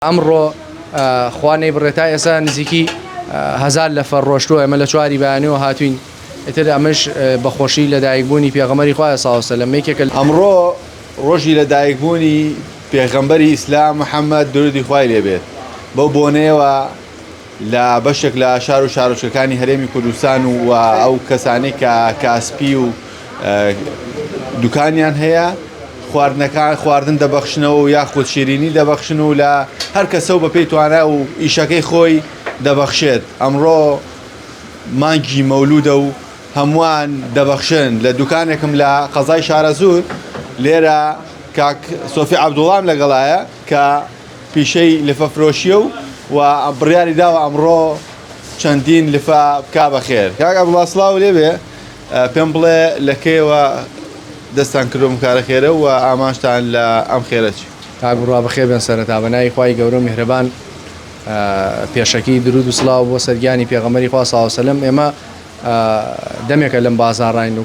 ئەمڕۆ خوانەی بڕێتای ئێستا نزیکی 1000 لەفەر ڕۆشتووە ئێمە لە چواری بەیانیەوە هاتوین ئیتر ئەمەش بەخۆشی لەدایکبوونی پێغەمبەری خوا صلی الله علیه و سلم یەکێکە ئەمڕۆ ڕۆژی لەدایکبوونی پێغەمبەری ئیسلام محەممەد درودی خوای لێبێت بەو بۆنەیەوە لە بەشێک لە شار و شارۆچکەکانی هەرێمی کوردستان و ئەو کەسانەی کە کاسپی و دوکانیان هەیە خواردن دەبەخشنەوە و یاخود شیرینی دەبەخشن و لە هەر کەسە و بە پێی توانە و ئیشەکەی خۆی دەبەخشێت. ئەمڕۆ مانگی مەولودە و هەمووان دەبەخشن لە دوکانێکم لە قەزای شارەزوور لێرە کاک سۆفی عەبدوڵڵام لەگەڵایە کە پیشەی لفەفرۆشیە و بڕیاری داوە ئەمڕۆ چەندین لفە بکا بەخێر. کاک عەبدوڵڵا سڵاو لێبێ، پێم بڵێ لەکەیەوە دەستان کردوم کارە خێرە و ئامانجتان لە ئەم خێرەچی. کاک بڕوا بەخێر بێن سەرەتا بەناوی خوای گەورە و میهرەبان. پێشەکی درود و سڵاو بۆ سەرگیانی پێغەمبەری خوا صلی الله علیه و سلم. ئێمە دەمێکە لەم بازاڕین و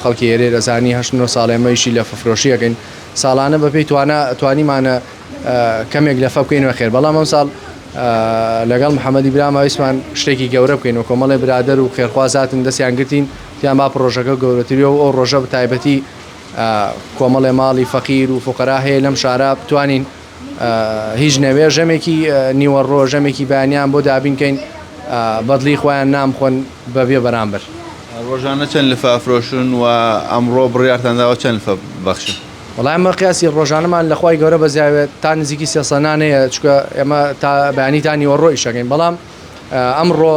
خەڵکی ئێرێ دەزانی 8 ساڵ ئێمە ئیشی لە فەفرۆشیەکەین، ساڵانە بەپێی توانیمانە کەمێک لەفە بکەینەوە خێر، بەڵام ئەم ساڵ لەگەڵ محەممەدی برام ئەویسمان شتێکی گەورە بکەین و کۆمەڵی برادەر و خێرخوازاتن دەستیان گرتین تیان با پرۆژەکە گەورەتریەوە و ئەو ڕۆژە بەتایبەتی کۆمەڵێ ماڵی فەقیر و فوقەرا هەیە لەم شارە بتوانین هیچ نەوێ ژەمێکی نیوەڕۆ ژەمێکی بەیانیان بۆ دابینکەین بەدڵی خۆیان نامخۆن بەبێ بەرامبەر. ڕۆژانە چەند لفە ئەفرۆشن و ئەمڕۆ بڕیارتانداوە چەند لفە بەخشن؟ وەڵای ئەمە قیاسی ڕۆژانەمان لە خوای گەورە بەزیاوێت تا نزیکی 300 هەیە، چونکە ئێمە تا بەیانی تا نیوەڕۆ ئیشەکەین، بەڵام ئەمڕۆ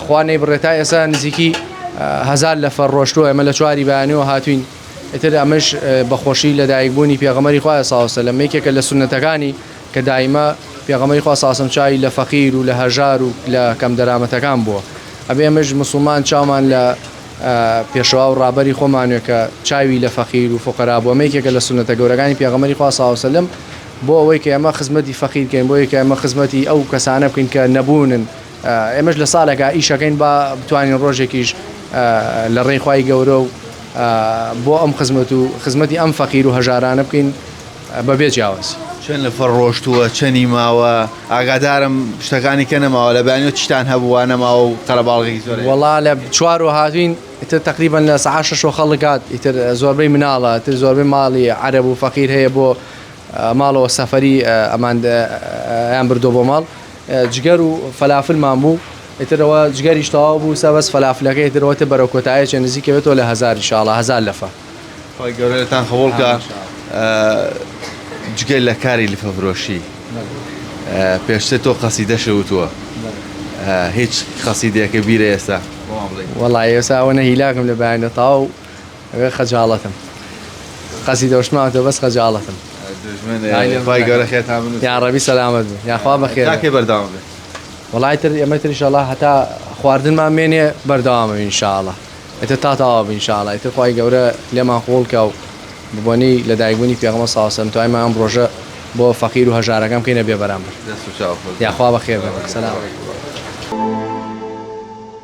خوانەی بڕێتای ئێستا نزیکی 1000 لەفەر ڕۆشتووە ئێمە لە چواری بەیانیەوە هاتوین ئیتر ئەمەش بەخۆشی لەدایکبوونی پێغەمبەری خوا صلی الله علیه و سلم یەکێکە لە سونەتەکانی کە دایمە پێغەمبەری خوا صلی الله علیه و سلم چاوی لە فەقیر و لە هەژار و لە کەم دەرامەتەکان بووە. ئەبێ ئێمەش مسلمان چاومان لە پێشەوا و ڕابەری خۆمانوێ کە چاوی لە فەقیر و فوقەرا بووە. یەکێکە لە سونەتە گەورەکانی پێغەمبەری خوا صلی الله علیه و سلم بۆ ئەوەی کە ئێمە خزمەتی فەقیر بکەین، بۆ ئەوەی کە ئێمە خزمەتی ئەو کەسانە بکەین کە نەبوونن. ئێمەش لە ساڵێکە ئیشەکەین با بتوانین ڕۆژێکیش لە ڕێی خوای گەورە و بۆ ئەم خزمەتی ئەم فەقیر و هەژارانە بکەین بەبێ جیاواز. چەند لەفەر ڕۆشتووە، چەندی ماوە؟ ئاگادارم شتەکانی کە نەماوە لە بەیانیەوە چیتان هەبووە نەماوە و قەرەباڵغێکی زۆر؟ وەڵا لە چوارەوە هاتوین ئیتر تقریبا لە سەعات 6 خەڵک هات، ئیتر زۆربەی مناڵە، ئیتر زۆربەی ماڵی عەرەب و فەقیر هەیە بۆ ماڵەوە سەفەری ئەمان ئەیان بردۆ بۆ ماڵ. جگەر و فەلافلمان بوو، ئیترەوە جگەریش تەواو بوو، سەبەس فەلافلەکە ئیترەوەتە بەرەو کۆتاییەکە نزیکەوێتەوە لە 1000 ئینشاءڵڵا 1000 لەفە. خۆی گەورەتان خەوڵ کە جگەر لە کاری لفەفرۆشی پێشتر تۆ قەسیدە شەوتووە، هیچ قەسیدەیەکە بیرە ئێستا؟ وەڵای ئێستا ئەوە هیلاکم لە بەیانە تاو ئەوێ خەجاڵەتم قەسیدە وشماتەوە بەس خەجاڵەتم. خۆی گەورە خێرتان بنووسێت. یا ڕەبی سەلامەت بێ، یا خوا بەخێر. تاکێ بەردەوام بێ. وەڵای تر ئێمە تر ئینشاءڵڵا هەتا خواردنمان مێنێ بەردەوامە ئینشاءڵڵا، ئیتر تا تەواو بێ ئینشاءڵڵا. ئیتر خوای گەورە لێمان خۆڵکە و ببوونی لەدایکبوونی پێغەمبەر صلی الله علیه و سلم توانیمان ئەم ڕۆژە بۆ فەقیر و هەژارەکان بکەینە بێ بەرامبەر. دەست و چاو خۆش. یا خوا بەخێر بێ. سەلام.